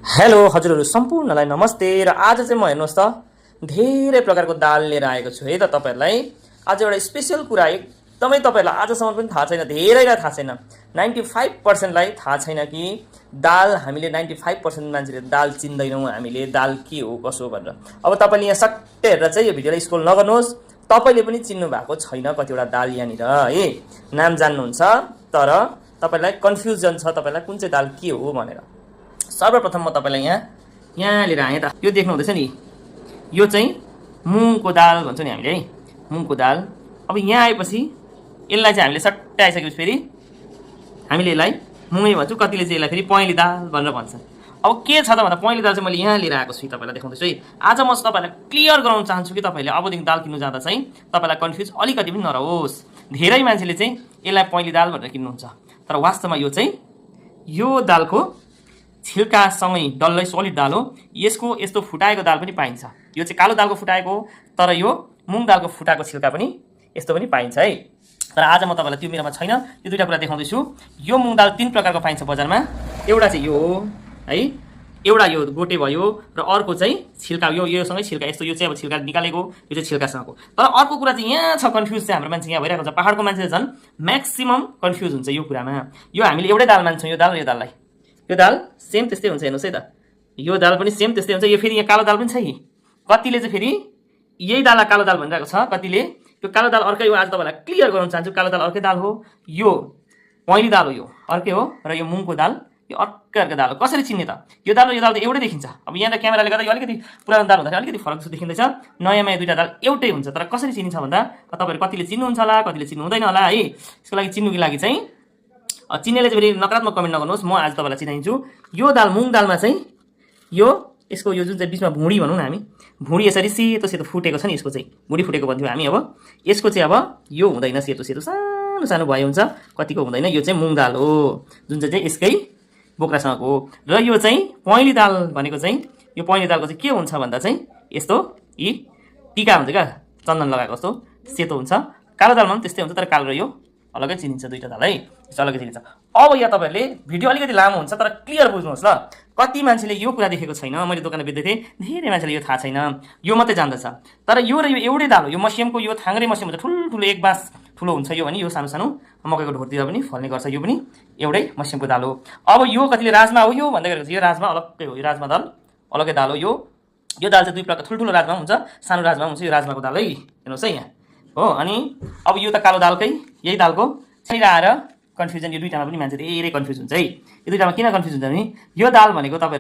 Hello हजुरहरू सम्पूर्णलाई नमस्ते। र आज चाहिँ म हेर्नुहोस् त धेरै प्रकारको दाल लिएर आएको छु है त तपाईहरुलाई। आज एउटा स्पेशल कुरा एकदमै तपाईहरुलाई आजसम्म पनि थाहा छैन, धेरैलाई थाहा छैन, 95% लाई थाहा छैन कि दाल हामीले 95% मान्छेले दाल चिन्दैनौँ हामीले दाल के हो कसो भनेर। अब तपाईले यहाँ सट्टै हेरेर चाहिँ यो भिडियोलाई स्क्रोल नगर्नुहोस्, तपाईले पनि चिन्नु भएको छैन कतिवटा दाल यहाँनिर है, नाम जान्नुहुन्छ तर तपाईलाई कन्फ्युजन छ तपाईलाई कुन चाहिँ दाल के हो भनेर। सर्वप्रथम म तपाईलाई यहाँ लिएर आएँ त, यो देख्नु हुँदैछ नि, यो चाहिँ मुङको दाल भन्छौँ नि हामीले है, मुङको दाल। अब यहाँ आएपछि यसलाई चाहिँ हामीले सट्टै आइसकेपछि फेरि हामीले यसलाई मुङै भन्छौँ, कतिले चाहिँ यसलाई फेरि पहेँली दाल भनेर भन्छ। अब के छ त भन्दा पहेँली दाल चाहिँ मैले यहाँ लिएर आएको छु, तपाईलाई देखाउँदैछु है। आज म तपाईलाई क्लियर गराउन चाहन्छु कि तपाईले अबदेखि दाल किन्नु जाँदा चाहिँ तपाईलाई कन्फ्युज अलिकति पनि नरहोस्। धेरै मान्छेले चाहिँ यसलाई पहेँली दाल भनेर किन्नुहुन्छ, तर वास्तवमा यो चाहिँ यो दालको छिल्कासँगै डल्लै सलिड दाल हो। यसको यस्तो फुटाएको दाल पनि पाइन्छ, यो चाहिँ कालो दालको फुटाएको हो, तर यो मुङ दालको फुटाएको छिल्का पनि यस्तो पनि पाइन्छ है। तर आज म तपाईलाई त्यो मेरोमा छैन, यो दुईटा कुरा देखाउँदैछु। यो मुङ दाल 3 प्रकारको पाइन्छ बजारमा, एउटा चाहिँ यो हो है, एउटा यो गोटे भयो, र अर्को चाहिँ छिल्का, योसँगै छिल्का, यस्तो यो चाहिँ अब छिल्का निकालेको, यो चाहिँ छिल्कासँगको। तर अर्को कुरा चाहिँ यहाँ छ, कन्फ्युज चाहिँ हाम्रो मान्छे यहाँ भइरहेको छ, पहाडको मान्छे झन् म्याक्सिमम कन्फ्युज हुन्छ यो कुरामा। यो हामीले एउटै दाल मान्छौँ, यो दाल र यो दाललाई, यो दाल सेम त्यस्तै हुन्छ, हेर्नुहोस् है त, यो दाल पनि सेम त्यस्तै हुन्छ। यो फेरि यहाँ कालो दाल पनि छ कि, कतिले चाहिँ फेरि यही दाललाई कालो दाल भनिरहेको छ, कतिले यो कालो दाल अर्कै हो। आज तपाईँलाई क्लियर गराउन चाहन्छु, कालो दाल अर्कै दाल हो, यो पहेँली दाल हो, यो अर्कै हो, र यो मुङको दाल यो अर्कै दाल हो। कसरी चिन्ने त? यो दाल र यो दाल त एउटै देखिन्छ। अब यहाँ त क्यामेराले गर्दा यो अलिकति पुरानो दाल हुँदाखेरि अलिकति फरक जस्तो देखिँदैछ, नयाँमा यो दुईटा दाल एउटै हुन्छ। तर कसरी चिनिन्छ भन्दा तपाईँहरू कतिले चिन्नुहुन्छ होला, कतिले चिन्नु हुँदैन होला है। यसको लागि चिन्नुको लागि चाहिँ चिन्नेले चाहिँ फेरि नकारात्मक कमेन्ट नगर्नुहोस्, म आज तपाईँलाई चिनाइदिन्छु। यो दाल मुङ दालमा चाहिँ यो यसको यो जुन चाहिँ बिचमा भुँडी भनौँ न हामी, भुँडी यसरी सेतो सेतो फुटेको छ नि, यसको चाहिँ भुँडी फुटेको भन्थ्यौँ हामी। अब यसको चाहिँ अब यो हुँदैन, सेतो सेतो सानो सानो भयो हुन्छ, कतिको हुँदैन। यो चाहिँ मुङ दाल हो, जुन चाहिँ यसकै बोक्रासँगको हो। र यो चाहिँ पहेँली दाल भनेको चाहिँ, यो पहेँली दालको चाहिँ के हुन्छ भन्दा चाहिँ यस्तो यी टिका हुन्छ क्या, चन्दन लगाएको जस्तो सेतो हुन्छ। कालो दालमा पनि त्यस्तै हुन्छ, तर कालो र यो अलग्गै चिनिन्छ, दुईटा दाल है, यस्तो अलग्गै चिनिन्छ। अब यहाँ तपाईँहरूले भिडियो अलिकति लामो हुन्छ, तर क्लियर बुझ्नुहोस् ल। कति मान्छेले यो कुरा देखेको छैन, मैले दोकानमा बेच्दै थिएँ, धेरै मान्छेले यो थाहा छैन, यो मात्रै जान्दछ। तर यो र यो एउटै दाल हो, यो मस्यामको, यो थाङ्रे मस्याम हुन्छ, ठुल्ठुलो एक बाँस ठुलो हुन्छ यो, भने यो सानो सानो मकैको ढोरतिर पनि फल्ने गर्छ, यो पनि एउटै मस्यामको दाल हो। अब यो कतिले राजमा हो यो भन्दै गरेको छ, यो राजमा अलग्गै हो, यो राजमा दाल अलग्गै दाल हो। यो दाल चाहिँ 2 प्रकार, ठुल्ठुलो राजमा हुन्छ, सानो राजमा हुन्छ, यो राजमाको दाल है, हेर्नुहोस् है यहाँ हो। अनि अब यो त कालो दालकै, यही दालको चाहिँ आएर कन्फ्युजन, यो दुईटामा पनि मान्छे धेरै कन्फ्युज हुन्छ है। यो दुईटामा किन कन्फ्युज हुन्छ भने यो दाल भनेको तपाईँ